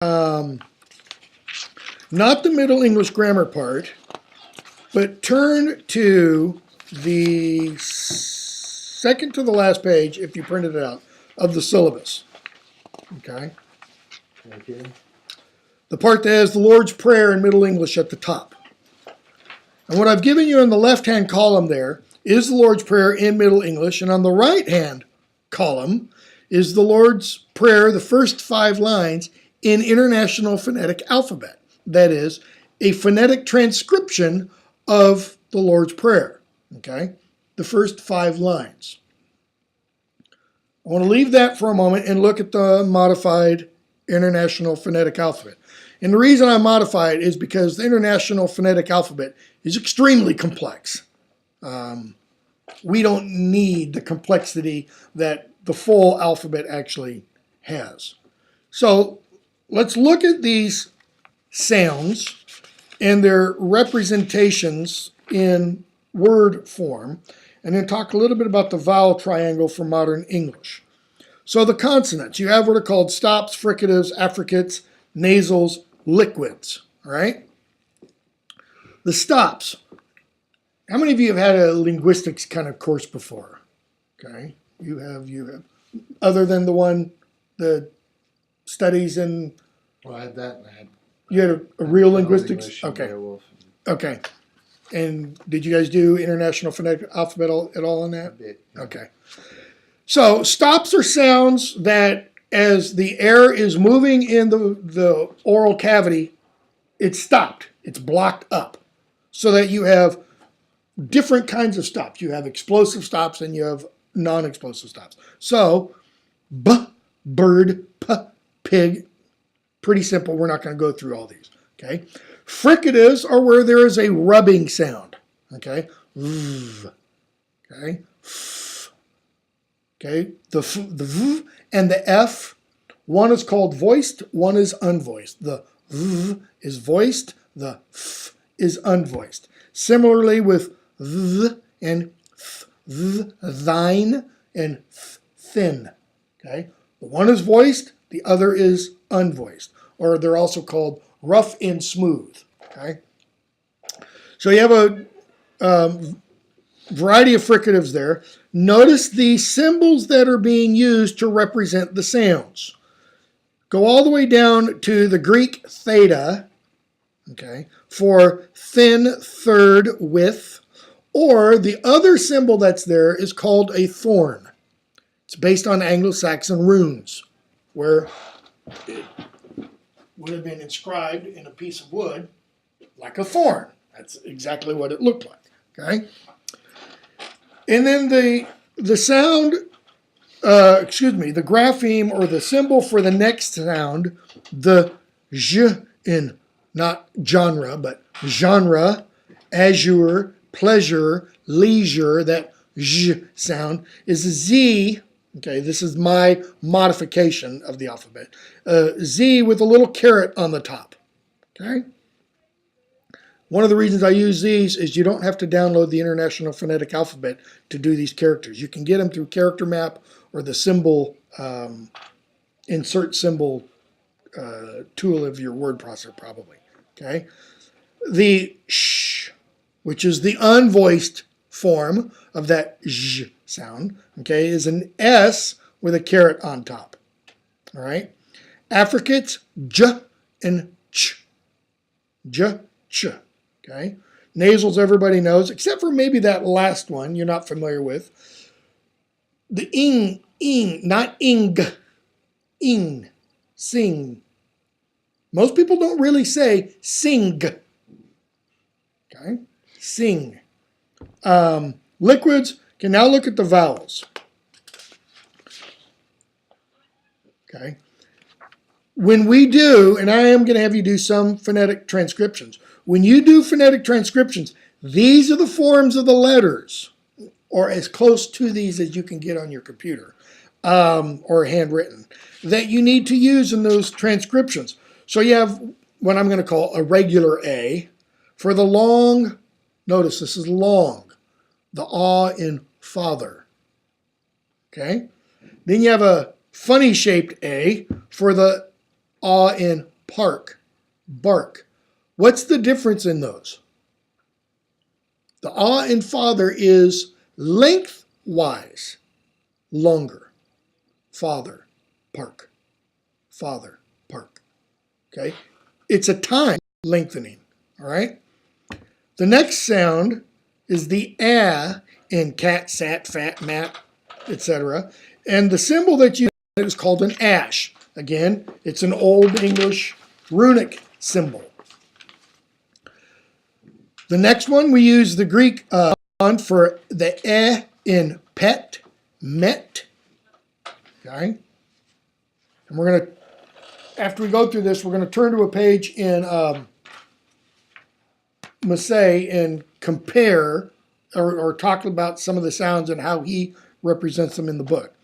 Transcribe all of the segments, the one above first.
not the Middle English grammar part, but turn to the second to the last page, if you printed it out, of the syllabus. Okay? Okay. The part that has the Lord's Prayer in Middle English at the top. And what I've given you in the left-hand column there is the Lord's Prayer in Middle English, and on the right-hand column is the Lord's Prayer, the first 5 lines, in International Phonetic Alphabet. That is, a phonetic transcription of the Lord's Prayer. Okay? The first 5 lines. I want to leave that for a moment and look at the modified International Phonetic Alphabet. And the reason I modify it is because the International Phonetic Alphabet is extremely complex. We don't need the complexity that the full alphabet actually has. So let's look at these sounds and their representations in word form, and then talk a little bit about the vowel triangle for modern English. So the consonants, you have what are called stops, fricatives, affricates, nasals, liquids, all right? The stops. How many of you have had a linguistics kind of course before? Okay, you have. Other than the studies in. Well, I had that, and I had. You had a real linguistics. English, Okay. Beowulf. Okay. And did you guys do International Phonetic Alphabet at all on that? A bit. Okay. So stops are sounds that, as the air is moving in the oral cavity, it's stopped. It's blocked up. So that you have different kinds of stops. You have explosive stops and you have non-explosive stops. So, bird, pig. Pretty simple. We're not going to go through all these. Okay. Fricatives are where there is a rubbing sound. Okay. Okay. Okay. The v and the f, one is called voiced, one is unvoiced. The v is voiced, the f is unvoiced. Similarly with th and th, thine and thin. Okay. The one is voiced, the other is unvoiced, or they're also called rough and smooth. Okay. So you have a variety of fricatives there. Notice the symbols that are being used to represent the sounds. Go all the way down to the Greek theta, okay, for thin, third, with, or the other symbol that's there is called a thorn. It's based on Anglo-Saxon runes, where it would have been inscribed in a piece of wood like a thorn. That's exactly what it looked like, okay? And then the sound, the grapheme or the symbol for the next sound, the j in not genre, but genre, azure, pleasure, leisure, that j sound is a z. Okay, this is my modification of the alphabet. Z with a little caret on the top. Okay? One of the reasons I use these is you don't have to download the International Phonetic Alphabet to do these characters. You can get them through Character Map or the symbol, insert symbol tool of your word processor probably. Okay? The sh, which is the unvoiced form of that j sound, okay, is an S with a caret on top. All right? Affricates, j and ch. J, ch. Okay? Nasals, everybody knows, except for maybe that last one you're not familiar with. The ing, not ing, sing. Most people don't really say sing. Okay? Sing. Liquids. Okay, now look at the vowels. Okay. When we do, and I am going to have you do some phonetic transcriptions. When you do phonetic transcriptions, these are the forms of the letters, or as close to these as you can get on your computer, or handwritten, that you need to use in those transcriptions. So you have what I'm going to call a regular A. For the long, notice this is long, the ah in father. Okay? Then you have a funny shaped A for the aw in park, bark. What's the difference in those? The aw in father is lengthwise longer. Father, park. Father, park. Okay? It's a time lengthening. All right? The next sound is the ah in cat, sat, fat, mat, etc. And the symbol that you use is called an ash. Again, it's an Old English runic symbol. The next one, we use the Greek one for the in pet, met. Okay? And we're going to, after we go through this, we're going to turn to a page in Massey and compare or talk about some of the sounds and how he represents them in the book.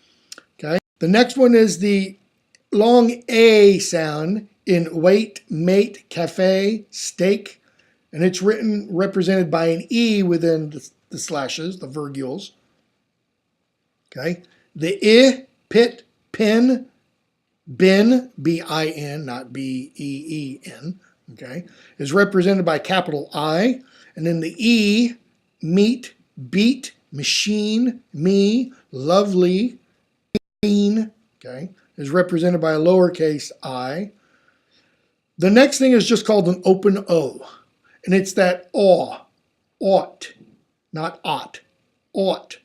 Okay? The next one is the long A sound in wait, mate, cafe, steak. And it's represented by an E within the slashes, the virgules. Okay. The I, pit, pin, bin, B-I-N, not B-E-E-N, okay, is represented by capital I. And then the E, meat, beat, machine, me, lovely, bean, okay, is represented by a lowercase I. The next thing is just called an open O. And it's that aw, ought, not ought, ought,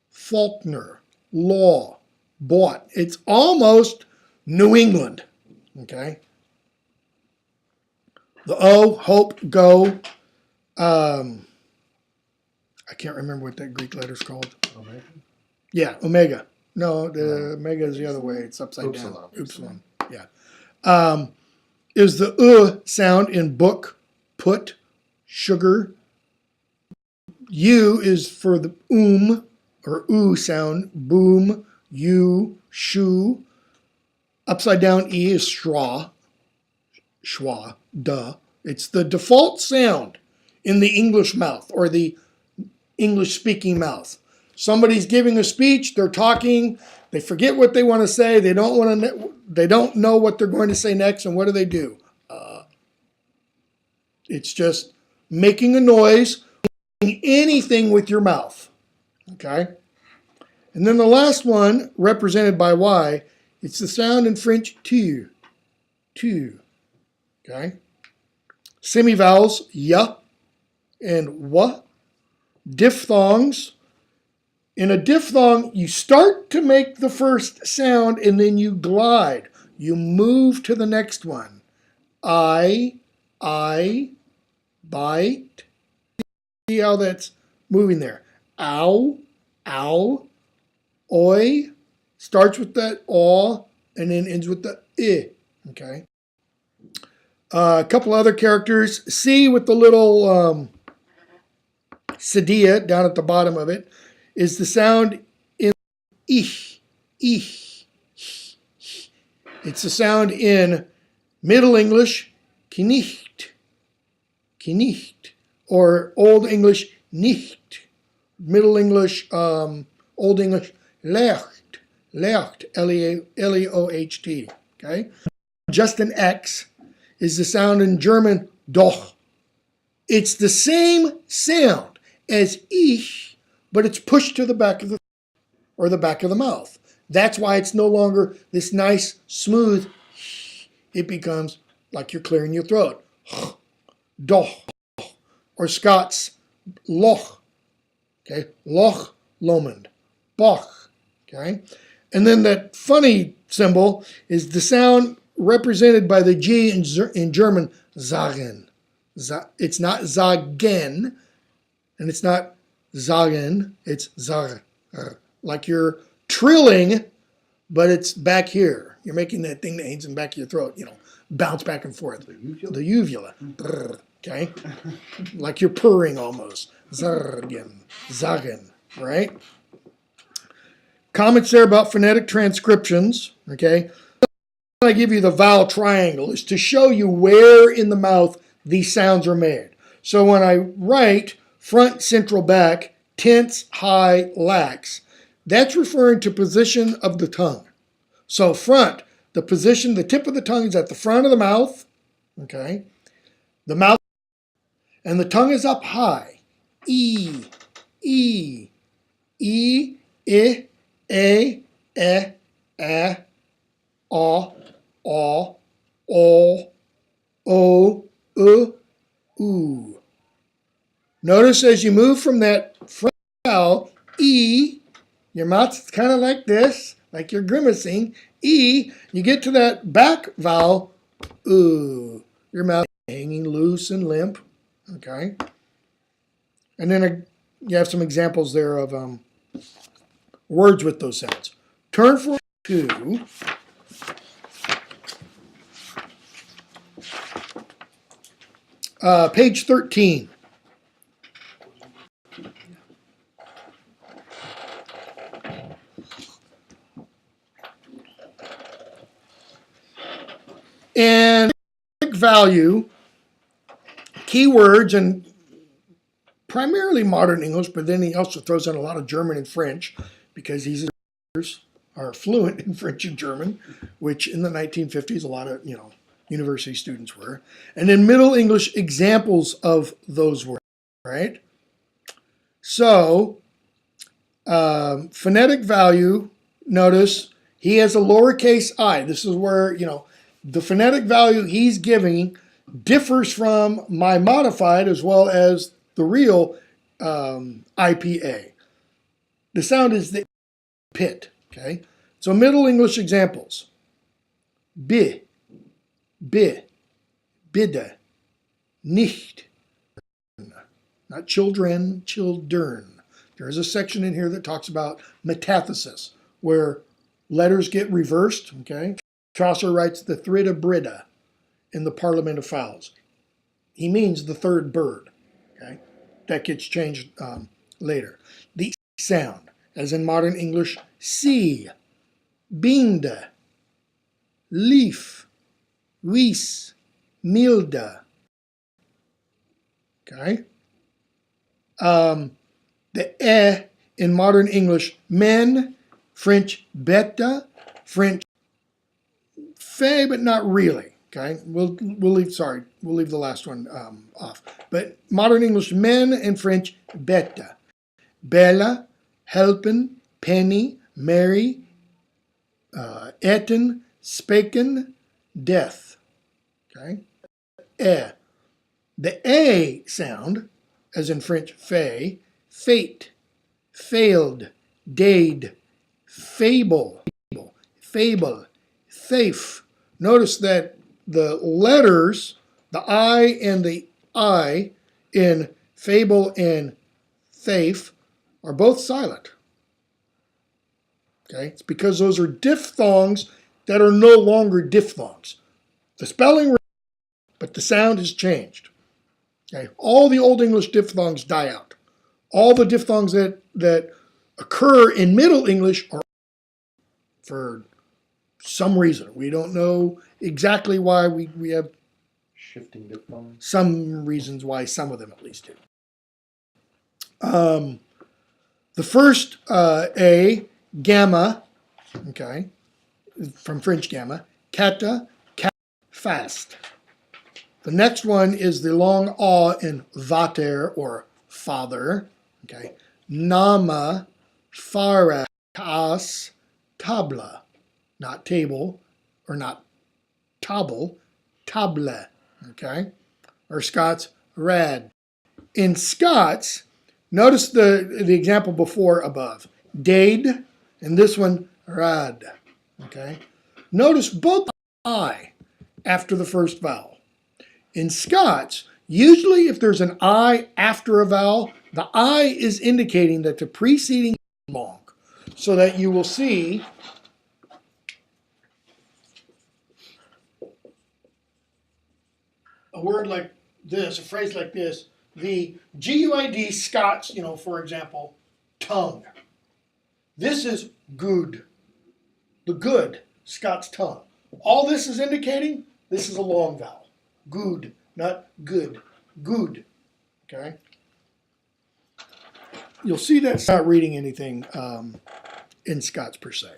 Faulkner, law, bought. It's almost New England, okay? The O, hope, go. I can't remember what that Greek letter's called. Omega? Yeah, omega. No, the omega is the other way. It's upside down. Upsilon. Yeah. Is the sound in book, put, sugar. U is for the or sound, boom, you, shoe. Upside down E is schwa, duh. It's the default sound in the English mouth or the English speaking mouth. Somebody's giving a speech, they're talking, they forget what they want to say, they don't know what they're going to say next, and what do? It's just making a noise, anything with your mouth. Okay? And then the last one, represented by Y, it's the sound in French tu. Okay? Semivowels, ya and wa. Diphthongs. In a diphthong, you start to make the first sound and then you glide. You move to the next one. I, bite. See how that's moving there. Ow, oi, starts with that aw and then ends with the I. Okay. A couple other characters. C with the little sedia down at the bottom of it is the sound in ich. It's the sound in Middle English, knicht, or Old English, nicht. Middle English, Old English, lecht, L-E-O-H-T, okay? Just an X is the sound in German, doch. It's the same sound as ich, but it's pushed to the back of the or the back of the mouth. That's why it's no longer this nice, smooth. It becomes like you're clearing your throat. Doch. Or Scots, loch. Okay, Loch Lomond. Bach. Okay. And then that funny symbol is the sound represented by the G in German, sagen. It's not sagen, and it's not sagen, it's sagen. Like you're trilling, but it's back here. You're making that thing that hangs in the back of your throat, bounce back and forth. The uvula. Okay? Like you're purring almost. Sagen, right? Comments there about phonetic transcriptions, okay? I give you the vowel triangle is to show you where in the mouth these sounds are made. So when I write front, central, back, tense, high, lax, that's referring to position of the tongue. So front, the position, the tip of the tongue is at the front of the mouth. Okay. The mouth and the tongue is up high. E, E, E, I, A, A, O, O, U. Notice as you move from that front vowel, E, your mouth's kind of like this, like you're grimacing. E, you get to that back vowel, U. Your mouth hanging loose and limp. Okay. And then you have some examples there of words with those sounds. Turn for to page 13. And value, keywords, and primarily modern English, but then he also throws in a lot of German and French because these are fluent in French and German, which in the 1950s a lot of university students were. And then Middle English examples of those words, right? So phonetic value, notice he has a lowercase I. This is where, the phonetic value he's giving differs from my modified as well as the real IPA. The sound is the pit, okay? So Middle English examples. Bi, bidde, nicht. Not children, children. There's a section in here that talks about metathesis, where letters get reversed, okay? Chaucer writes the thridde bridde in the Parliament of Fowls. He means the third bird, okay? That gets changed later. The sound, as in modern English, see, binde, leaf, wies, milde. Okay? The in modern English, men, French bête, French fait, but not really. Okay, we'll leave the last one off. But modern English, men, and French bête, bella, helpen, penny, merry, eten, spaken, death. Okay, the a sound, as in French fait, fate, failed, dade, fable, thafe. Notice that the letters, the I and the I in fable and thafe are both silent. Okay, it's because those are diphthongs that are no longer diphthongs. The spelling, but the sound has changed. Okay, all the Old English diphthongs die out. All the diphthongs that occur in Middle English are for some reason. We don't know exactly why. We have Shifting diphthongs. some reasons why, some of them at least do. The first A, gamma, okay, from French gamma, cata, fast. The next one is the long A in vater, or father, okay, nama, fara, tas, tabla, not table, or not table, table, okay, or Scots, rad. In Scots, notice the example before above, dade, and this one, rad, okay. Notice both I after the first vowel. In Scots, usually if there's an I after a vowel, the I is indicating that the preceding is long, so that you will see a word like this, a phrase like this, the GUID Scots, for example, tongue. This is good, the good Scots tongue. All this is indicating, this is a long vowel. Good, not good. Good, okay? You'll see that's not reading anything in Scots per se.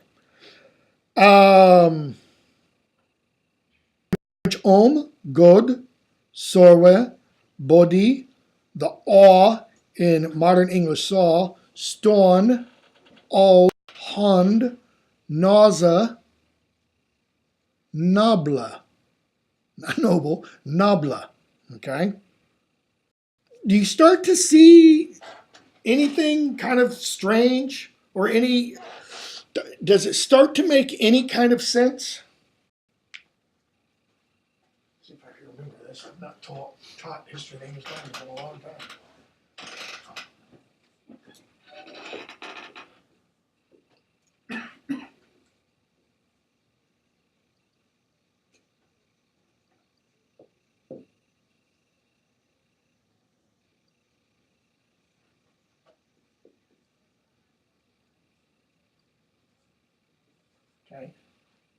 God, sorwe, body, the aw in modern English saw, stone, all, hond, nausea, nobla, not noble, nobla, okay? Do you start to see anything kind of strange or does it start to make any kind of sense? See if I can remember this. I've not taught history of English language in a long time. Okay,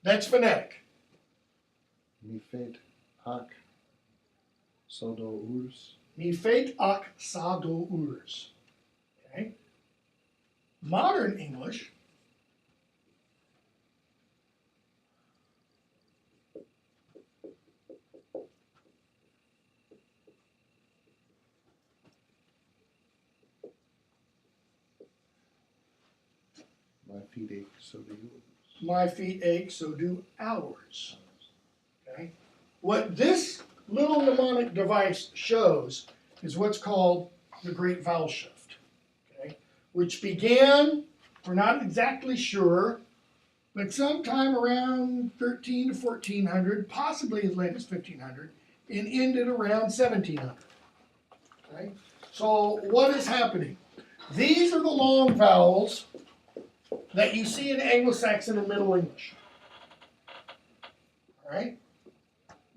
that's phonetic. Mi fet ac sodo urs. Mi feit ac sado urs. Okay, modern English. My feet ache, so do yours. My feet ache, so do ours. Okay, what this little mnemonic device shows is what's called the Great Vowel Shift, okay, which began, we're not exactly sure, but sometime around 13 to 1400, possibly as late as 1500, and ended around 1700. Okay, so what is happening? These are the long vowels that you see in Anglo-Saxon and Middle English. All right?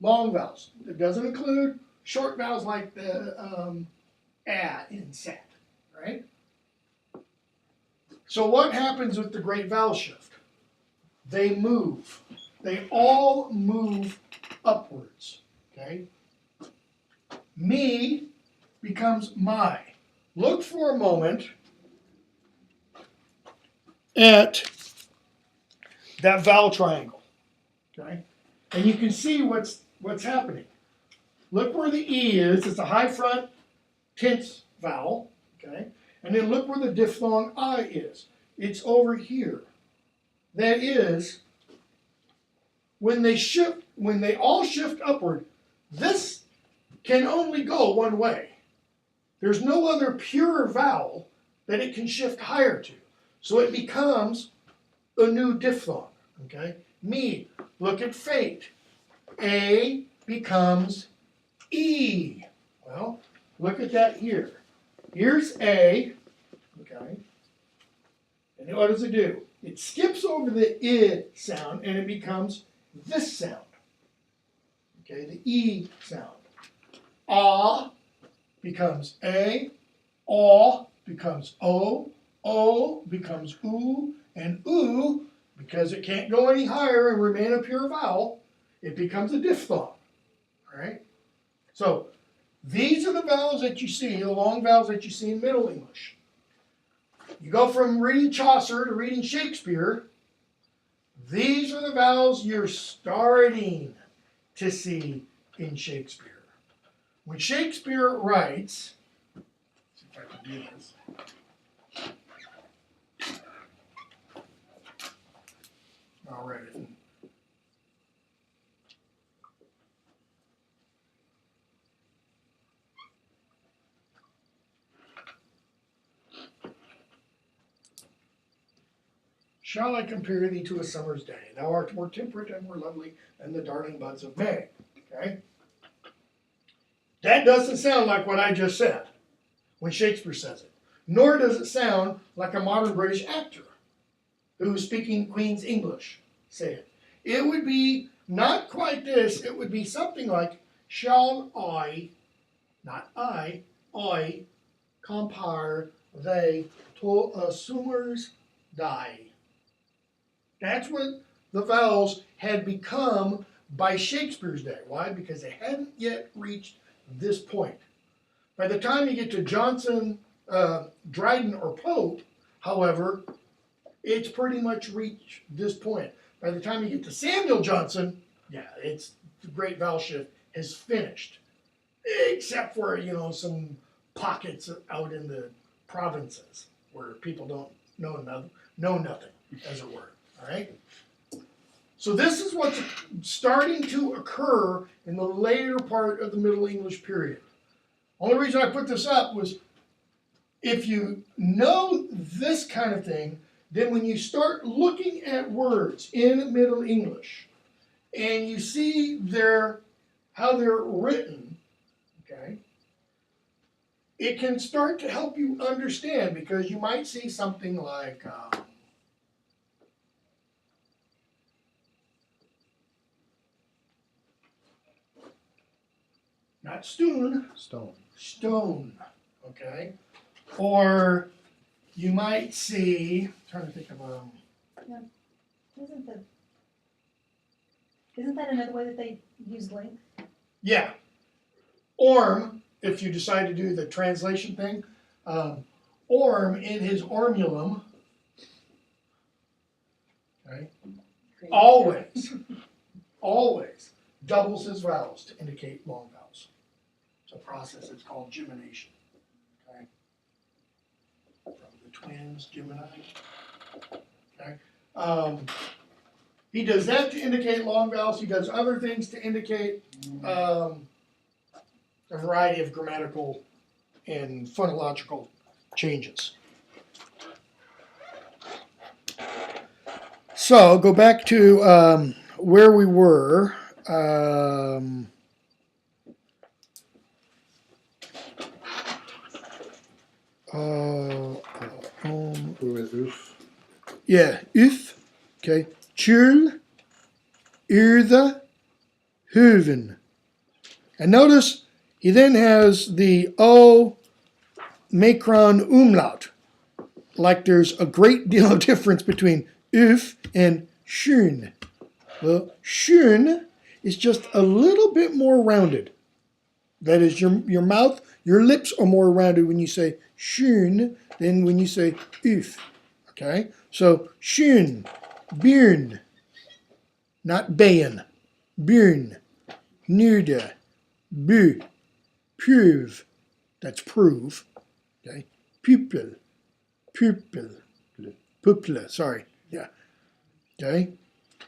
Long vowels. It doesn't include short vowels like the a in sat. Right? So what happens with the Great Vowel Shift? They move. They all move upwards. Okay? Me becomes my. Look for a moment at that vowel triangle. Okay? And you can see what's happening. Look where the E is. It's a high front tense vowel. Okay? And then look where the diphthong I is. It's over here. That is, when they all shift upward, this can only go one way. There's no other pure vowel that it can shift higher to. So it becomes a new diphthong. Okay? Me, look at fate. A becomes E. Well, look at that here. Here's A. Okay? And what does it do? It skips over the I sound and it becomes this sound. Okay, the E sound. Ah becomes A, aw becomes O becomes oo, and oo, because it can't go any higher and remain a pure vowel, it becomes a diphthong. All right? So these are the vowels that you see, the long vowels that you see in Middle English. You go from reading Chaucer to reading Shakespeare, these are the vowels you're starting to see in Shakespeare. When Shakespeare writes, let's see if I can do this. All right. Shall I compare thee to a summer's day? Thou art more temperate and more lovely than the darling buds of May. Okay? That doesn't sound like what I just said when Shakespeare says it. Nor does it sound like a modern British actor who's speaking Queen's English say it. It would be not quite this. It would be something like, shall I, not I compare they to a summer's day. That's what the vowels had become by Shakespeare's day. Why? Because they hadn't yet reached this point. By the time you get to Johnson, Dryden, or Pope, however, it's pretty much reached this point. By the time you get to Samuel Johnson, yeah, it's the Great Vowel Shift has finished, except for, some pockets out in the provinces where people don't know nothing, as it were. All right. So this is what's starting to occur in the later part of the Middle English period. Only reason I put this up was if you know this kind of thing, then when you start looking at words in Middle English and you see how they're written, okay, it can start to help you understand, because you might see something like not stone, stone, okay? Or you might see, I'm trying to think of Isn't that another way that they use length? yeah, orm, if you decide to do the translation thing, orm in his ormulum, okay, always doubles his vowels to indicate long vowels. It's a process, it's called gemination. Okay. From the twins, Gemini. Okay. He does that to indicate long vowels. He does other things to indicate a variety of grammatical and phonological changes. So go back to where we were. We were oof. Yeah, uf. Okay. Chul, urde, huven. And notice he then has the O macron umlaut. Like there's a great deal of difference between uf and schön. Well, schön is just a little bit more rounded. That is, your mouth, your lips are more rounded when you say schön than when you say uf. Okay? So, schön, Birn, not bayen, Birn, nude, bu, prove, that's prove, okay? Pupil, sorry, yeah, okay?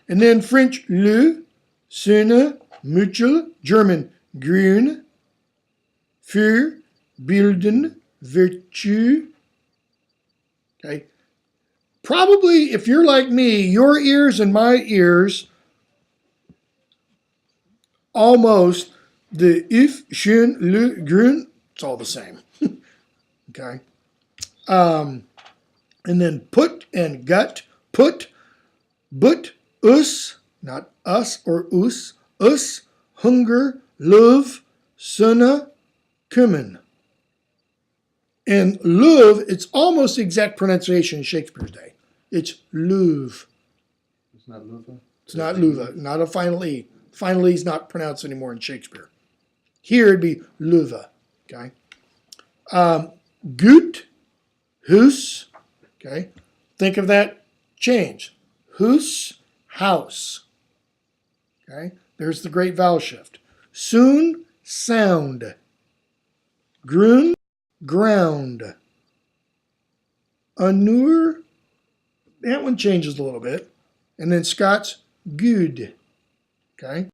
And then French, le, Söhne, Mutual, German, grün, für, bilden, Virtue, okay? Probably, if you're like me, your ears and my ears, almost the if, schön, le, grün, it's all the same. Okay. And then put and gut, put, but, us, not us or us, hunger, love, sunna, kümmern. And love, it's almost the exact pronunciation in Shakespeare's day. It's love. It's not luva? It's not luva, not a final E. Final E is not pronounced anymore in Shakespeare. Here it'd be luva, okay? Gut, hus, okay? Think of that change. Hus, house, okay? There's the great vowel shift. Soon, sound. Grun, ground. Anur, that one changes a little bit. And then Scots, good. Okay?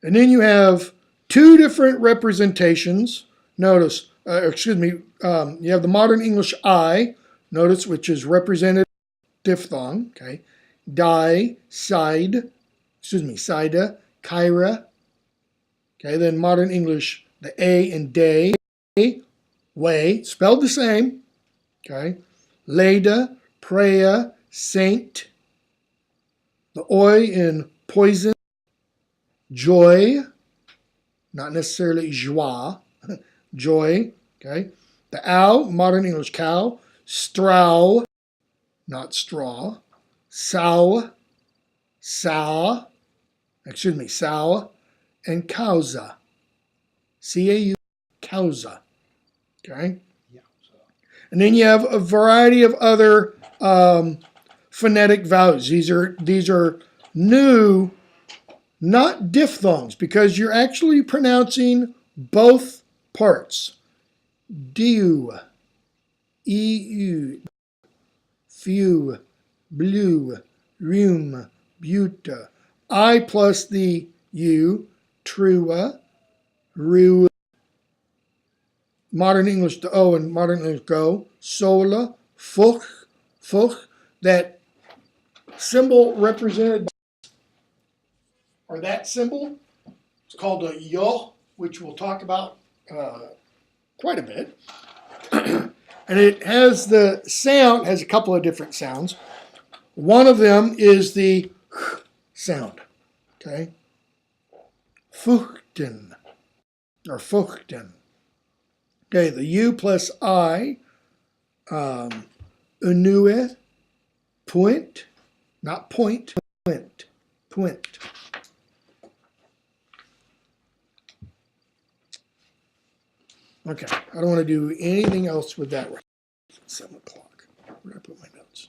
And then you have two different representations. Notice, you have the modern English I, notice, which is represented diphthong. Okay? Side, Kyra. Okay, then modern English, the A and day, way, spelled the same. Okay? Leda, Preya, saint. The oi in poison, joy, not necessarily joie, joy, okay? The ow, modern English cow, strow, not straw, sow, sow, and causa, C-A-U, causa, okay? Yeah. And then you have a variety of other phonetic values. These are new not diphthongs, because you're actually pronouncing both parts. Dew, eu, few, blue, room, buta. I plus the u, trua, ru. Modern English to O and modern English go. Sola, fuch, fuch. That symbol represented, or that symbol, it's called a yo, which we'll talk about quite a bit. And it has the sound, has a couple of different sounds. One of them is the sound, okay? Fuchten, or fuchten. Okay, the U plus I, unue, point, not point, point. Okay, I don't want to do anything else with that right. It's 7 o'clock. Where did I put my notes?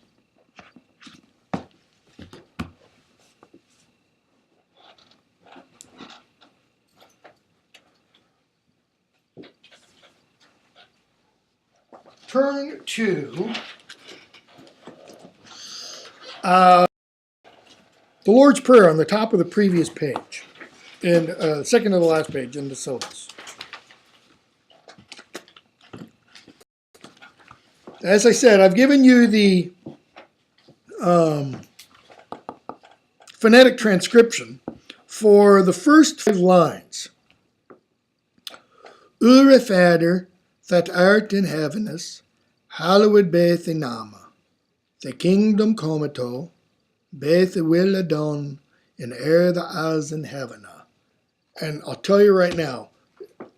Turn to the Lord's Prayer on the top of the previous page, and second to the last page in the syllabus. As I said, I've given you the phonetic transcription for the first 5 lines. Ure Vader, that art in heavenes, hallowed be thy name. Thy kingdom comito, be thy will done, in earth as in heaven. And I'll tell you right now,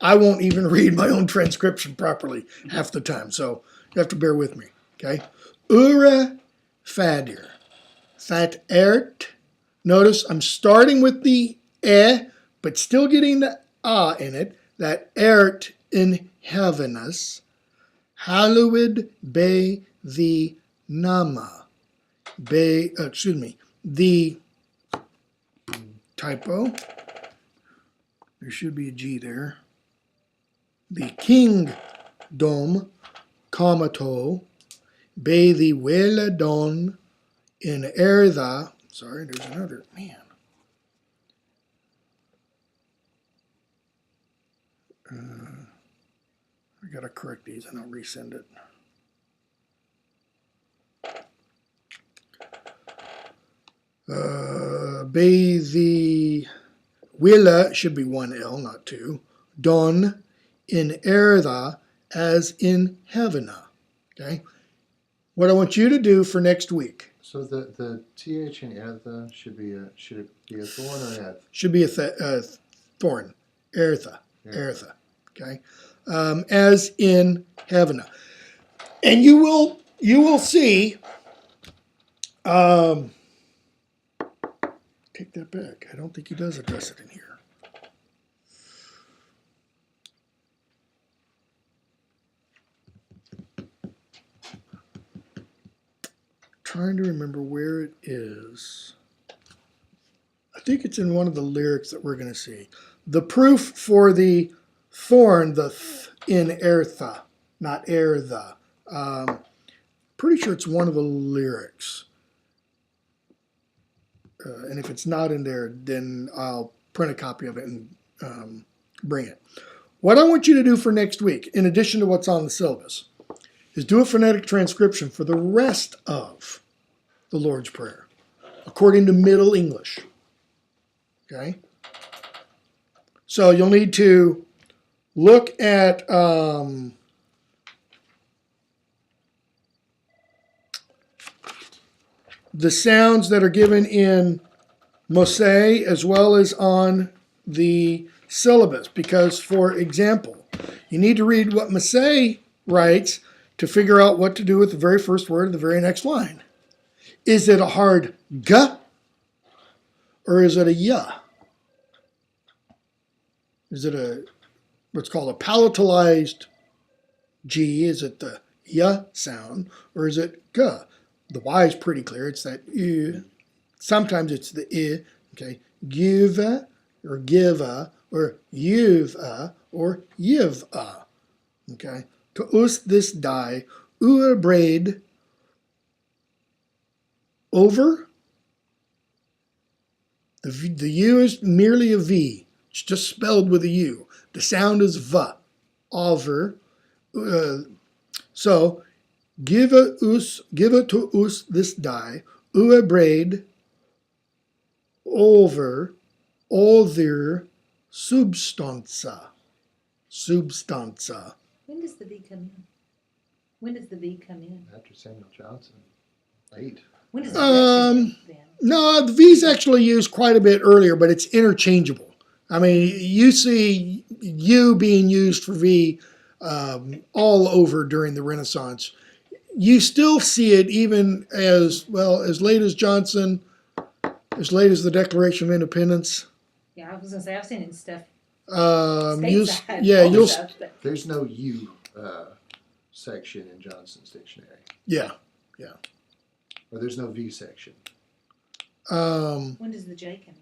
I won't even read my own transcription properly half the time, so you have to bear with me, okay? Ure Vader, that art. Notice I'm starting with the but still getting the in it. That art in heavenes, hallowed be the nama. The typo. There should be a G there. The kingdom, comato, be the will done in eartha. Sorry, there's another, man. I gotta correct these and I'll resend it. Be the willa should be 1 L, not 2. Don in eartha as in heavena. Okay. What I want you to do for next week. So the th in eartha should it be a thorn or an eth? Should be a thorn. Eartha. Eartha. Okay. As in heaven. And you will see, take that back. I don't think he does address it in here. Trying to remember where it is. I think it's in one of the lyrics that we're going to see. The proof for the thorn, the th in eartha, not eartha. Pretty sure it's one of the lyrics. And if it's not in there, then I'll print a copy of it and bring it. What I want you to do for next week, in addition to what's on the syllabus, is do a phonetic transcription for the rest of the Lord's Prayer, according to Middle English. Okay? So you'll need to look at the sounds that are given in Moshe as well as on the syllabus, because, for example, you need to read what Moshe writes to figure out what to do with the very first word of the very next line. Is it a hard g or is it a ya? Is it what's called a palatalized G? Is it the ya sound or is it g? The Y is pretty clear. It's that I. Sometimes it's the I. Okay, give or give or yiv or yiv. Okay. To us this die, braid over. The U is merely a V. It's just spelled with a U. The sound is V. Over. So, give it to us this die, braid over other substanza. Substanza. When does the V come in? When does the V come in? After Samuel Johnson. Late. When does the V come in then? No, the V's actually used quite a bit earlier, but it's interchangeable. I mean, you see U being used for V all over during the Renaissance. You still see it even as late as Johnson, as late as the Declaration of Independence. Yeah, I was gonna say I've seen it in stuff. You'll Stuff, but There's no U section in Johnson's dictionary. yeah. Or there's no V section. when does the J come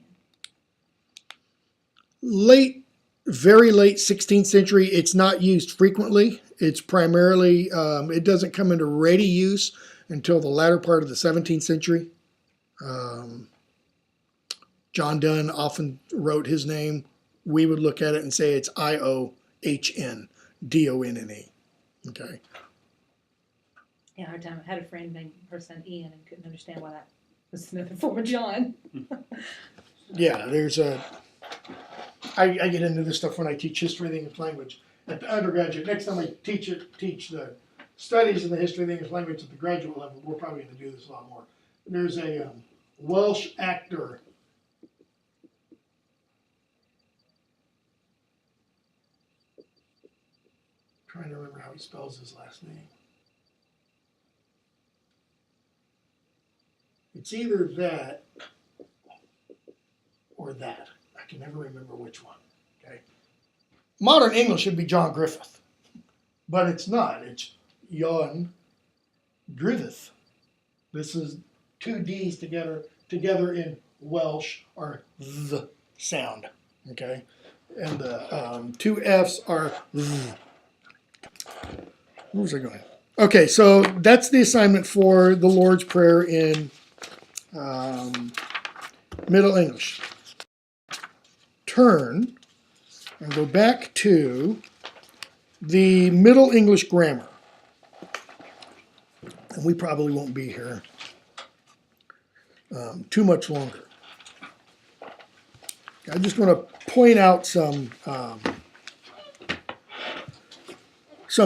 in? Very late 16th century. It's not used frequently. It's primarily, it doesn't come into ready use until the latter part of the 17th century. John Donne often wrote his name. We would look at it and say it's IOHN, DONNE. Okay. Yeah, hard time. I had a friend named her son Ian and couldn't understand why that was another form of John. Yeah, there's I get into this stuff when I teach history of the English language at the undergraduate. Next time I teach the studies of the history of the English language at the graduate level, we're probably going to do this a lot more. There's a Welsh actor. Trying to remember how he spells his last name. It's either that or that. I can never remember which one. Okay. Modern English should be John Griffith, but it's not. It's Jon Griffith. This is two D's together in Welsh are the sound. Okay, and the two F's are th. Where was I going? Okay, so that's the assignment for the Lord's Prayer in Middle English. Turn and go back to the Middle English grammar. And we probably won't be here too much longer. I just want to point out some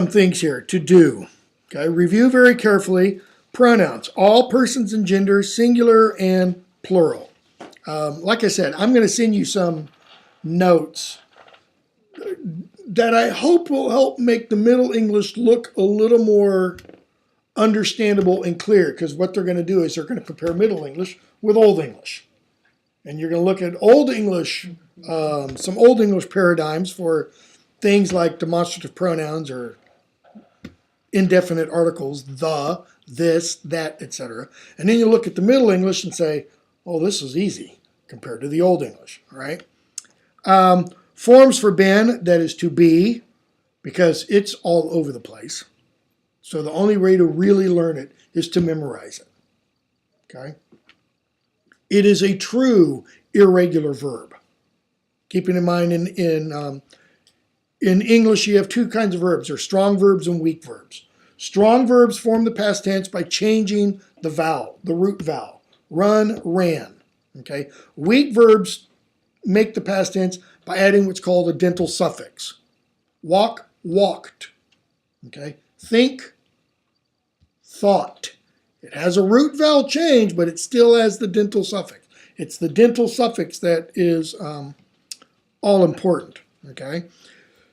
things here to do. Okay, review very carefully. Pronouns, all persons and genders, singular and plural. Like I said, I'm going to send you some notes that I hope will help make the Middle English look a little more understandable and clear, because what they're going to do is they're going to compare Middle English with Old English. And you're going to look at Old English, some Old English paradigms for things like demonstrative pronouns or indefinite articles, the, this, that, etc. And then you look at the Middle English and say, oh, this is easy compared to the Old English, all right? Forms for been, that is to be, because it's all over the place. So the only way to really learn it is to memorize it, okay? It is a true irregular verb. Keeping in mind in English, you have two kinds of verbs. There's strong verbs and weak verbs. Strong verbs form the past tense by changing the vowel, the root vowel. Run, ran. Okay. Weak verbs make the past tense by adding what's called a dental suffix. Walk, walked. Okay. Think, thought. It has a root vowel change, but it still has the dental suffix. It's the dental suffix that is all important. Okay.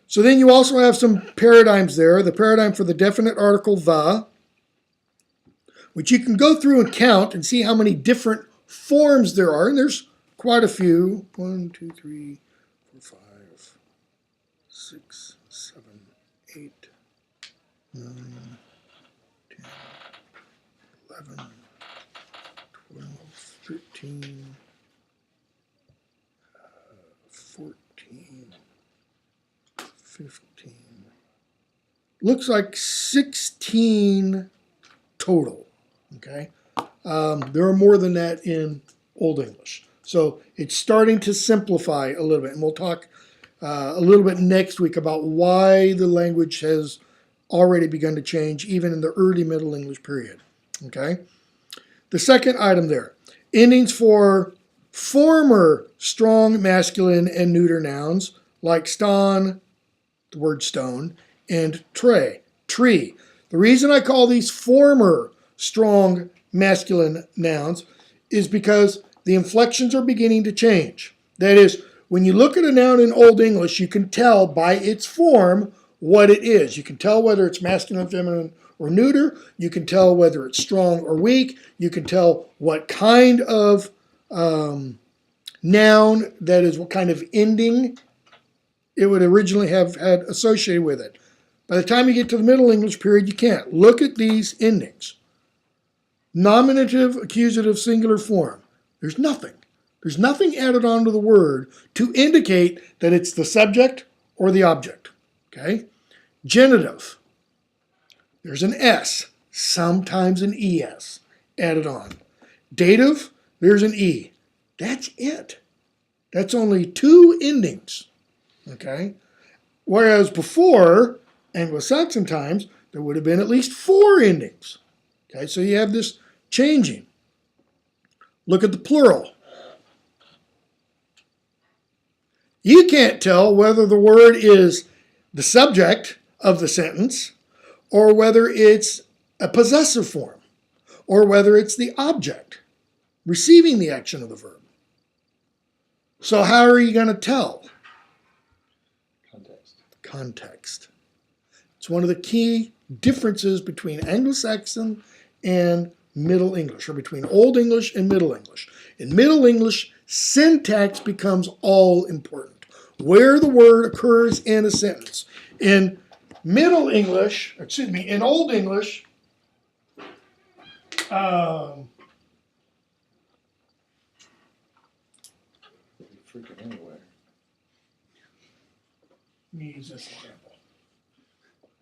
So then you also have some paradigms there. The paradigm for the definite article the, which you can go through and count and see how many different forms there are. And there's quite a few. 1, 2, 3, 4, 5, 6, 7, 8, 9, 10, 11, 12, 13, 15. Looks like 16 total. Okay. There are more than that in Old English. So it's starting to simplify a little bit. And we'll talk a little bit next week about why the language has already begun to change, even in the early Middle English period. Okay. The second item there, endings for former strong masculine and neuter nouns like ston, the word stone, and tre, tree. The reason I call these former strong masculine nouns is because the inflections are beginning to change. That is, when you look at a noun in Old English, you can tell by its form what it is. You can tell whether it's masculine, feminine, or neuter. You can tell whether it's strong or weak. You can tell what kind of noun, that is, what kind of ending it would originally have had associated with it. By the time you get to the Middle English period, you can't. Look at these endings. Nominative, accusative, singular form. There's nothing. There's nothing added onto the word to indicate that it's the subject or the object. Okay? Genitive. There's an S, sometimes an ES added on. Dative, there's an E. That's it. That's only 2 endings. Okay? Whereas before, Anglo-Saxon times, there would have been at least 4 endings. Okay, so you have this changing. Look at the plural. You can't tell whether the word is the subject of the sentence or whether it's a possessive form or whether it's the object receiving the action of the verb. So how are you going to tell? Context. It's one of the key differences between Anglo-Saxon and Middle English, or between Old English and Middle English. In Middle English, syntax becomes all important. Where the word occurs in a sentence. In Old English, Freaking anywhere. let me use this example.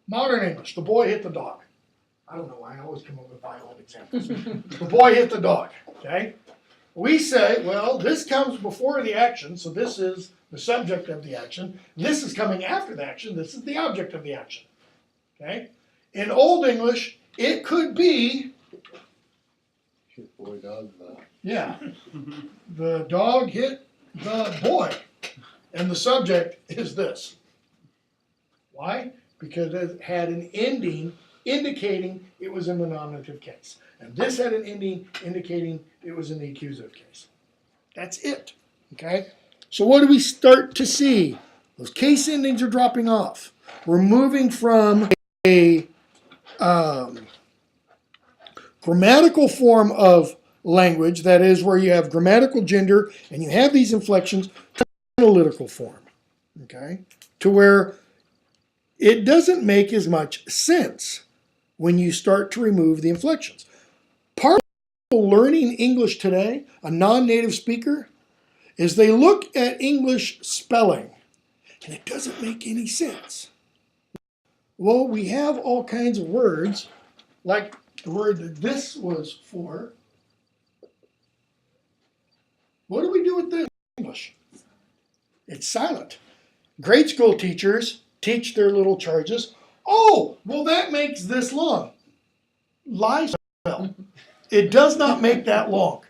Modern English, the boy hit the dog. I don't know why I always come up with violent examples. The boy hit the dog, okay? We say, well, this comes before the action, so this is the subject of the action. This is coming after the action, this is the object of the action, okay? In Old English, it could be, Hit boy dog. yeah, the dog hit the boy, and the subject is this. Why? Because it had an ending indicating it was in the nominative case. And this had an ending indicating it was in the accusative case. That's it. Okay? So what do we start to see? Those case endings are dropping off. We're moving from a grammatical form of language, that is where you have grammatical gender and you have these inflections, to analytical form. Okay? To where it doesn't make as much sense when you start to remove the inflections. Part of learning English today, a non-native speaker, is they look at English spelling and it doesn't make any sense. Well, we have all kinds of words, like the word that this was for. What do we do with this in English? It's silent. Grade school teachers teach their little charges. Oh, well, that makes this long. Lie spell. It does not make that long.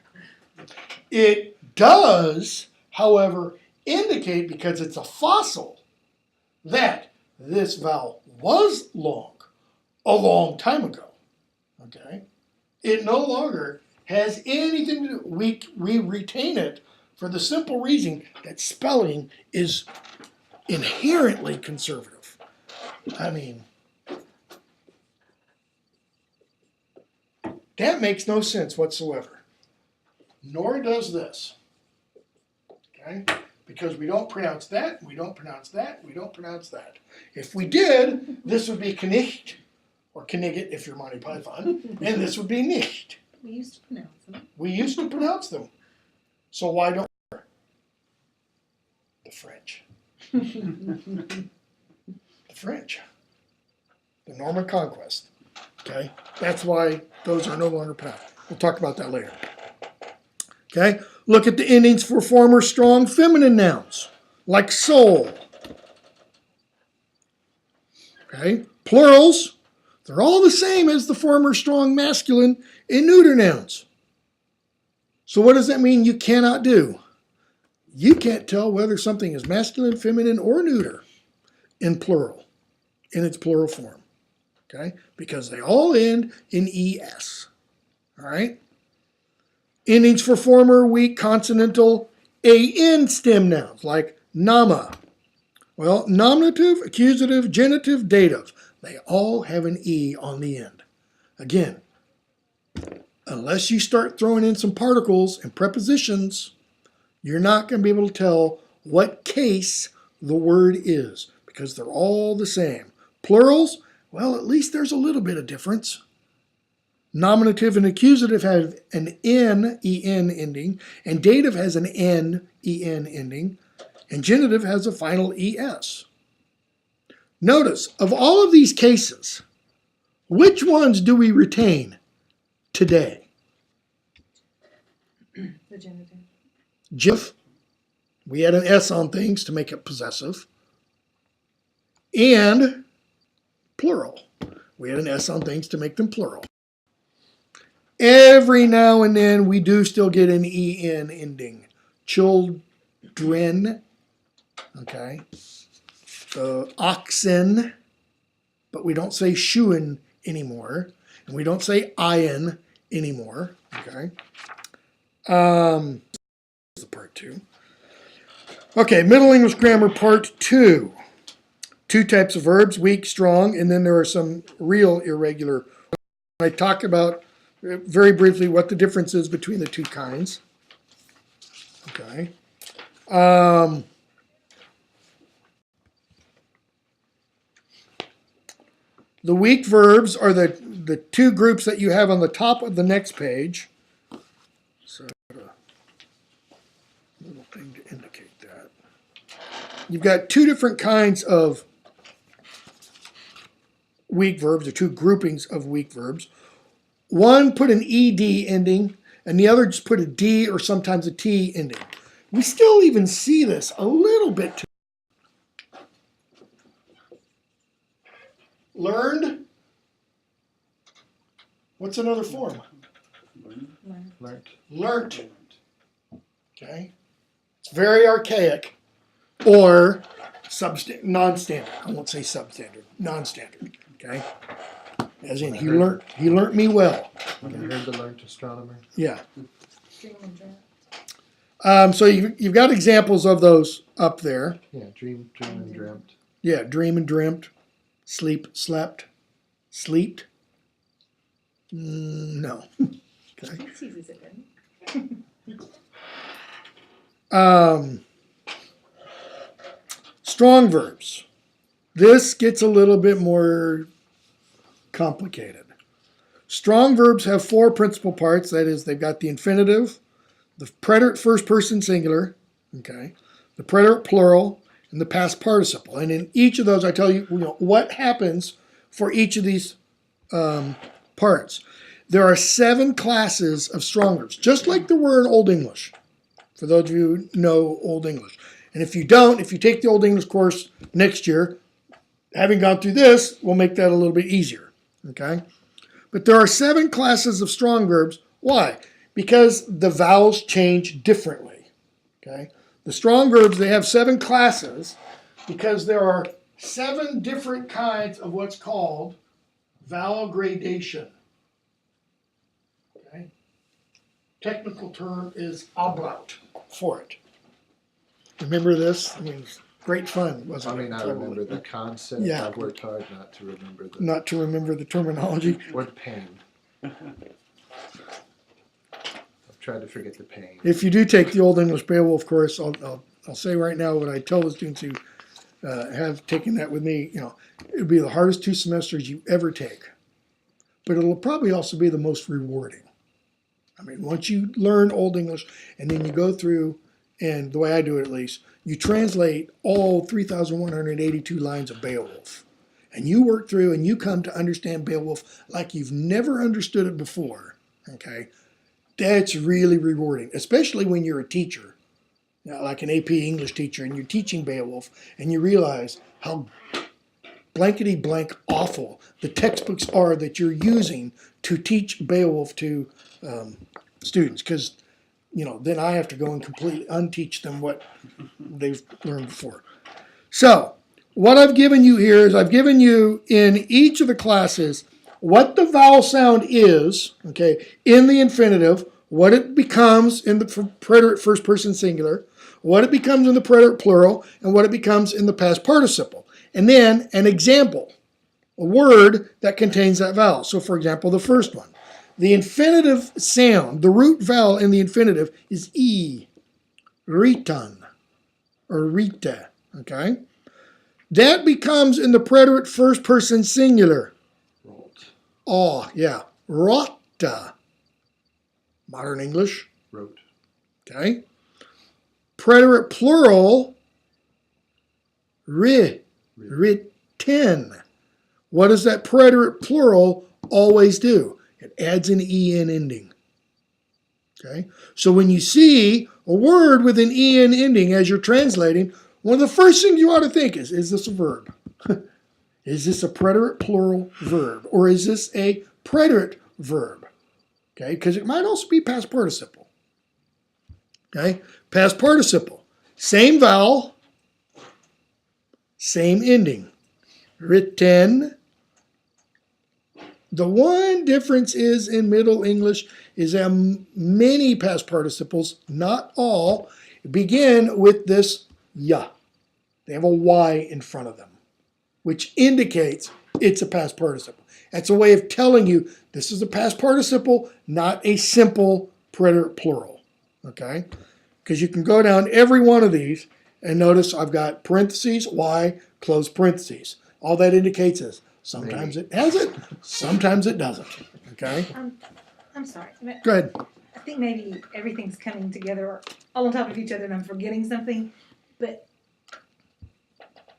It does, however, indicate, because it's a fossil, that this vowel was long a long time ago. Okay? It no longer has anything to do. We retain it for the simple reason that spelling is inherently conservative. I mean, that makes no sense whatsoever. Nor does this. Okay? Because we don't pronounce that, we don't pronounce that, we don't pronounce that. If we did, this would be knicht, or knigget if you're Monty Python, and this would be nicht. We used to pronounce them. We used to pronounce them. So why don't we? The French. French, the Norman Conquest. Okay, that's why those are no longer pronounced. We'll talk about that later. Okay, look at the endings for former strong feminine nouns, like soul. Okay, plurals, they're all the same as the former strong masculine and neuter nouns. So what does that mean you cannot do? You can't tell whether something is masculine, feminine, or neuter in plural, in its plural form. Okay, because they all end in es. All right. Endings for former weak consonantal an stem nouns like nama. Well, nominative, accusative, genitive, dative. They all have an e on the end. Again, unless you start throwing in some particles and prepositions, you're not going to be able to tell what case the word is because they're all the same. Plurals, well, at least there's a little bit of difference. Nominative and accusative have an en ending, and dative has an en ending, and genitive has a final es. Notice, of all of these cases, which ones do we retain today? The genitive. Gif, we had an s on things to make it possessive, and plural. We had an s on things to make them plural. Every now and then we do still get an en ending. Children, okay. Oxen, but we don't say shoein anymore, and we don't say iron anymore, okay. The part 2. Okay, Middle English Grammar Part 2. 2 types of verbs, weak, strong, and then there are some real irregular. I talk about very briefly what the difference is between the 2 kinds. Okay. The weak verbs are the 2 groups that you have on the top of the next page. So, a little thing to indicate that. You've got 2 different kinds of weak verbs, or 2 groupings of weak verbs. One put an ed ending, and the other just put a d or sometimes a t ending. We still even see this a little bit. Learned. What's another form? Learnt. Okay. It's very archaic, or non-standard. I won't say substandard. Non-standard. Okay. As in, he learnt me well. Have you heard the learned astronomer? Yeah. Dream and dream. So you've got examples of those up there. Yeah, dream and dreamt. Yeah, dream and dreamt. Sleep, slept. Sleeped. No. Okay. It's easy as it Strong verbs. This gets a little bit more complicated. Strong verbs have 4 principal parts. That is, they've got the infinitive, the preterite first person singular, okay, the preterite plural, and the past participle. And in each of those, I tell you, what happens for each of these parts. There are 7 classes of strong verbs, just like there were in Old English, for those of you who know Old English. And if you don't, if you take the Old English course next year, having gone through this will make that a little bit easier, okay? But there are 7 classes of strong verbs. Why? Because the vowels change differently, okay? The strong verbs, they have 7 classes because there are 7 different kinds of what's called vowel gradation. Okay? Technical term is Ablaut for it. Remember this? I mean, it's great fun, wasn't it? I remember the concept. Yeah. I've worked hard not to remember the terminology. or the pain. I've tried to forget the pain. If you do take the Old English Beowulf course, I'll say right now what I tell the students who have taken that with me, it would be the hardest 2 semesters you ever take. But it'll probably also be the most rewarding. I mean, once you learn Old English and then you go through and the way I do it at least, you translate all 3,182 lines of Beowulf. And you work through and you come to understand Beowulf like you've never understood it before. Okay? That's really rewarding, especially when you're a teacher, like an AP English teacher, and you're teaching Beowulf, and you realize how blankety blank awful the textbooks are that you're using to teach Beowulf to students. Because, then I have to go and completely unteach them what they've learned before. So, what I've given you here is I've given you in each of the classes what the vowel sound is, okay, in the infinitive, what it becomes in the preterite first person singular, what it becomes in the preterite plural, and what it becomes in the past participle. And then an example, a word that contains that vowel. So, for example, the first one. The infinitive sound, the root vowel in the infinitive is E, ritan, or rita, okay? That becomes in the preterite first person singular. Rolt. Oh, yeah. Rota. Modern English. Wrote. Okay. Preterite plural. Written. What does that preterite plural always do? It adds an en ending. Okay. So when you see a word with an en ending as you're translating, one of the first things you ought to think is this a verb? Is this a preterite plural verb? Or is this a preterite verb? Okay, because it might also be past participle. Okay, past participle. Same vowel, same ending. Written. The one difference is in Middle English is that many past participles, not all, begin with this ya. They have a y in front of them, which indicates it's a past participle. That's a way of telling you this is a past participle, not a simple preterite plural. Okay? Because you can go down every one of these and notice I've got parentheses, y, close parentheses. All that indicates is sometimes it has it, sometimes it doesn't. Okay? I'm sorry. Go ahead. I think maybe everything's coming together all on top of each other and I'm forgetting something. But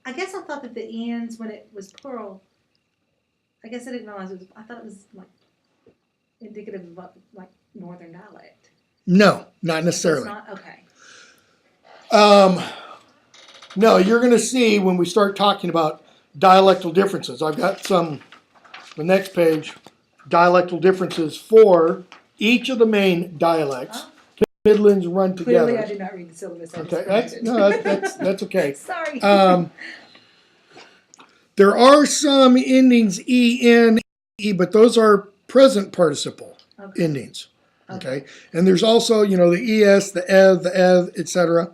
I guess I thought that the ends, when it was plural, I guess I didn't realize it was, I thought it was like indicative of like northern dialect. No, not necessarily. It's not? Okay. No, you're going to see when we start talking about dialectal differences. I've got the next page, dialectal differences for each of the main dialects. Oh. Midlands run together. Clearly I did not read the syllabus. I Okay, just that's okay. Sorry. There are some endings en, e, but those are present participle Okay. endings. Okay, and there's also the es, the ev, etc.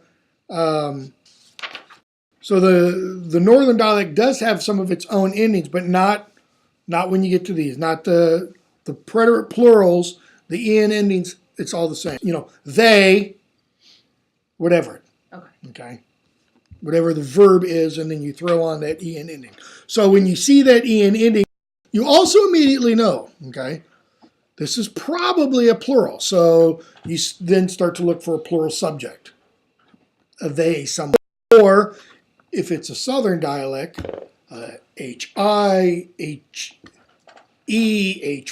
So the northern dialect does have some of its own endings, but not when you get to these. Not the preterite plurals, the en endings. It's all the same. They, whatever. Okay. Whatever the verb is, and then you throw on that en ending. So when you see that en ending, you also immediately know, okay, this is probably a plural. So you then start to look for a plural subject. A they, someone. Or if it's a southern dialect, hi, he,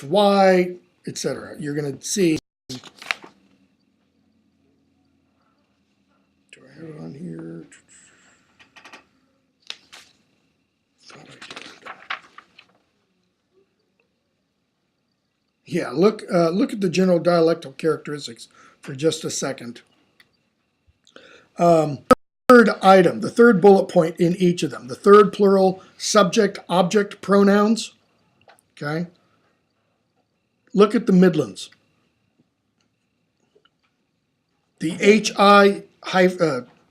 hy, etc. You're going to see. Do I have it on here? Thought I did. Yeah, look at the general dialectal characteristics for just a second. Third item, the third bullet point in each of them. The third plural subject, object pronouns. Okay. Look at the Midlands. The hi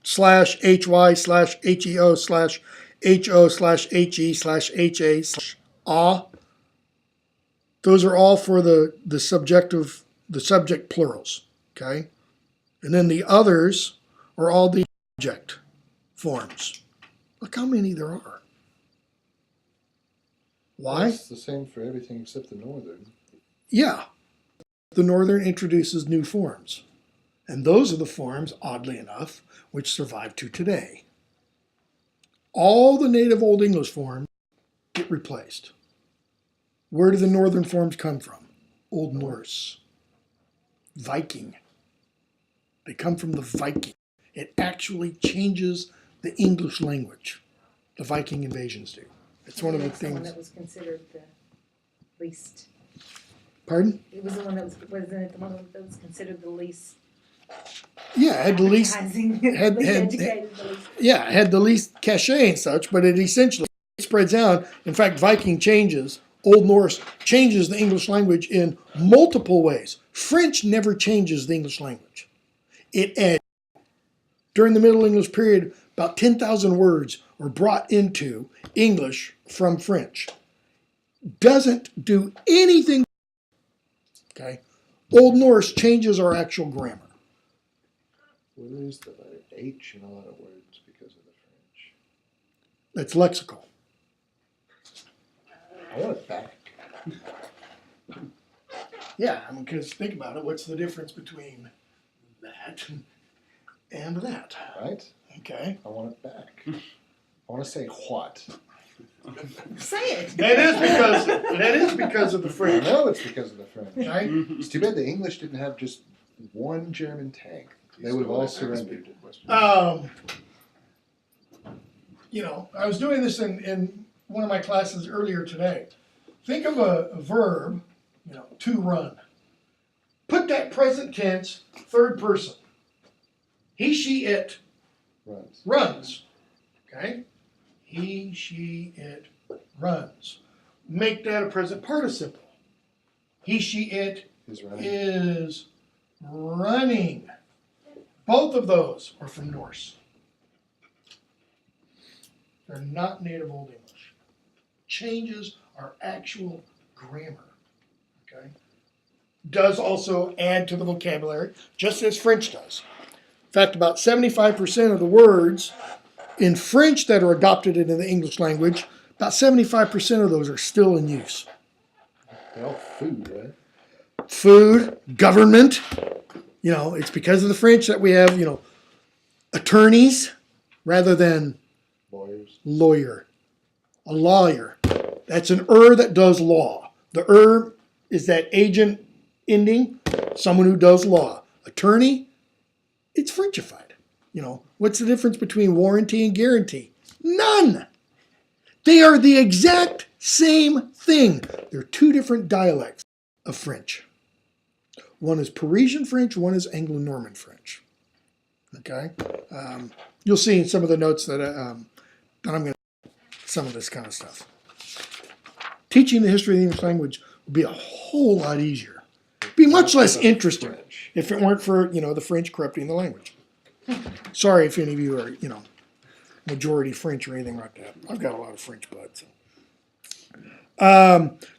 slash hy slash heo slash ho slash he slash ha slash ah. Those are all for the subject plurals. Okay. And then the others are all the object forms. Look how many there are. Why? It's the same for everything except the northern. Yeah. The northern introduces new forms. And those are the forms, oddly enough, which survive to today. All the native Old English forms get replaced. Where do the northern forms come from? Old Norse, Viking. They come from the Viking. It actually changes the English language. The Viking invasions do. It's one of the It's the one things. that was considered the least. Pardon? It was the one that wasn't it the one that was considered the least Yeah, it had the least. advertising, had- least had- educated, the least. Yeah, it had the least cachet and such, but it essentially spreads out. In fact, Viking changes. Old Norse changes the English language in multiple ways. French never changes the English language. It adds. During the Middle English period, about 10,000 words were brought into English from French. Doesn't do anything. Okay? Old Norse changes our actual grammar. We lose the letter H in a lot of words because of the French. That's lexical. I want it back. Yeah, I mean, because think about it. What's the difference between that and that? Right? Okay. I want it back. I want to say what. Say it. That is because of the I French. know it's because of the French. Right? It's too bad the English didn't have just one German tank. They would have all surrendered. I was doing this in one of my classes earlier today. Think of a verb, to run. Put that present tense, third person. He, she, it Runs. runs. Okay? He, she, it runs. Make that a present participle. He, she, it Is running. is running. Both of those are from Norse. They're not native Old English. Changes our actual grammar. Okay? Does also add to the vocabulary, just as French does. In fact, about 75% of the words in French that are adopted into the English language, about 75% of those are still in use. They're all food, right? Food, government. It's because of the French that we have, attorneys rather than Lawyers. lawyer. A lawyer. That's an that does law. The is that agent ending, someone who does law. Attorney, it's Frenchified. What's the difference between warranty and guarantee? None. They are the exact same thing. They're two different dialects of French. One is Parisian French, one is Anglo-Norman French. Okay? You'll see in some of the notes that I'm going to some of this kind of stuff. Teaching the history of the English language would be a whole lot easier. Be much less interesting French. if it weren't for, the French corrupting the language. Sorry if any of you are, majority French or anything like that. I've got a lot of French blood.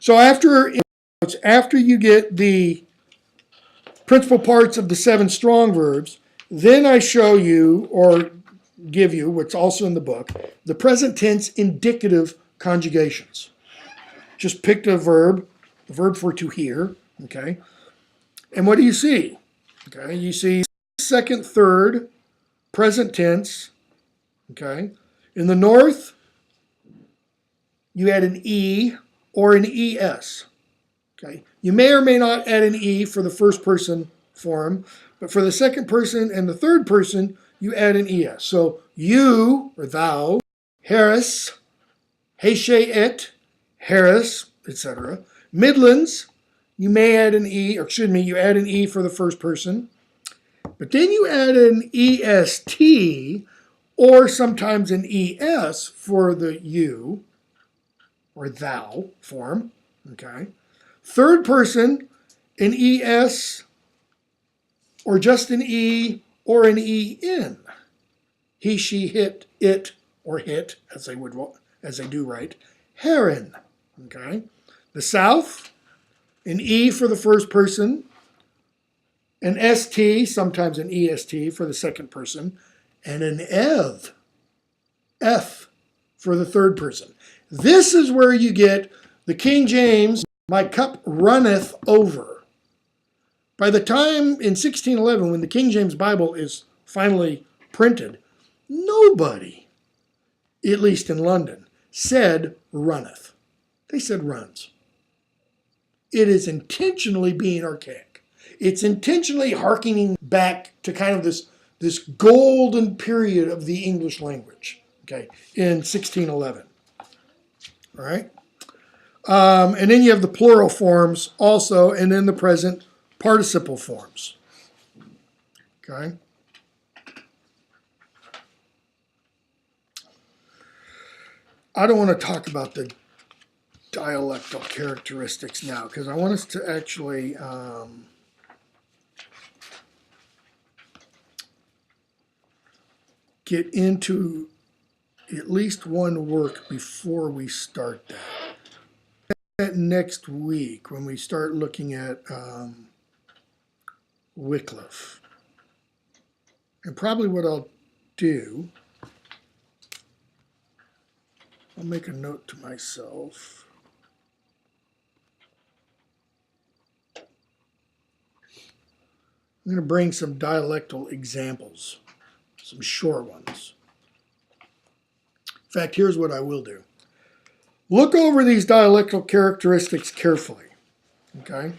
So after you get the principal parts of the 7 strong verbs, then I show you or give you, what's also in the book, the present tense indicative conjugations. Just picked a verb, the verb for to hear, okay? And what do you see? Okay, you see second, third, present tense, okay? In the North, you add an E or an ES, okay? You may or may not add an E for the first person form, but for the second person and the third person, you add an ES. So you, or thou, Harris, Heshe it, Harris, etc. Midlands, you may add an E, you add an E for the first person, but then you add an EST or sometimes an ES for the you or thou form, okay? Third person, an ES or just an E or an EN. He, she, hit, it, or hit, as they do write, heron, okay? The South, an E for the first person, an ST, sometimes an EST for the second person, and an F for the third person. This is where you get the King James, my cup runneth over. By the time in 1611, when the King James Bible is finally printed, nobody, at least in London, said runneth. They said runs. It is intentionally being archaic. It's intentionally hearkening back to kind of this golden period of the English language, okay, in 1611. All right? And then you have the plural forms also, and then the present participle forms. Okay? I don't want to talk about the dialectal characteristics now because I want us to actually get into at least one work before we start that next week when we start looking at Wycliffe. And probably what I'll do, I'll make a note to myself. I'm going to bring some dialectal examples, some short ones. In fact, here's what I will do. Look over these dialectal characteristics carefully, okay?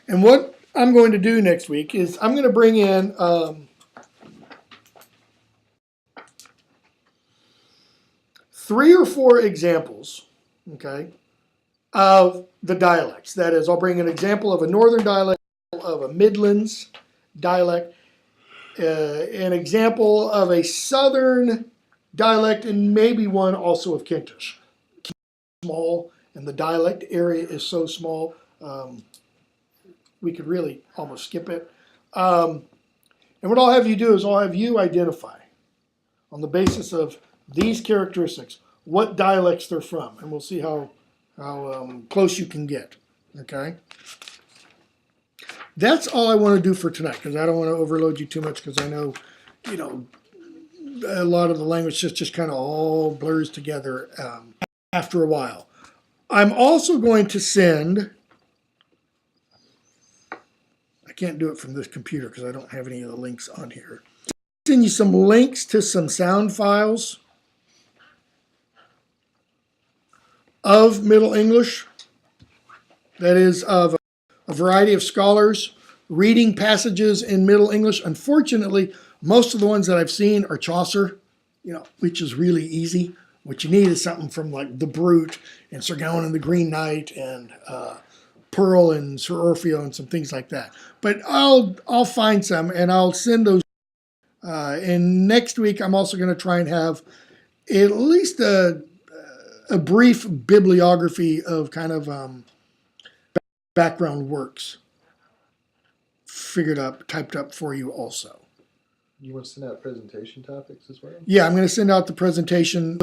And what I'm going to do next week is I'm going to bring in three or four examples, okay, of the dialects. That is, I'll bring an example of a northern dialect, of a Midlands dialect, an example of a southern dialect, and maybe one also of Kentish. Small, and the dialect area is so small, we could really almost skip it. And what I'll have you do is I'll have you identify, on the basis of these characteristics, what dialects they're from, and we'll see how close you can get. Okay? That's all I want to do for tonight, because I don't want to overload you too much, because I know, a lot of the language just kind of all blurs together after a while. I'm also going to send, I can't do it from this computer because I don't have any of the links on here. Send you some links to some sound files of Middle English, that is of a variety of scholars reading passages in Middle English. Unfortunately, most of the ones that I've seen are Chaucer, which is really easy. What you need is something from like The Brute and Sir Gawain and the Green Knight and Pearl and Sir Orfeo and some things like that. But I'll find some and I'll send those. And next week I'm also going to try and have at least a brief bibliography of kind of background works figured up, typed up for you also. You want to send out presentation topics as well? Yeah, I'm going to send out the presentation,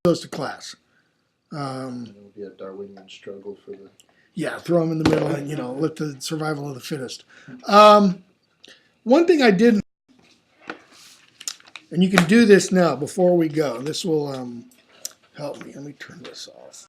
goes to class. And it will be a Darwinian struggle for the... Yeah, throw them in the middle and, let the survival of the fittest. One thing I didn't, and you can do this now before we go. This will help me. Let me turn this off.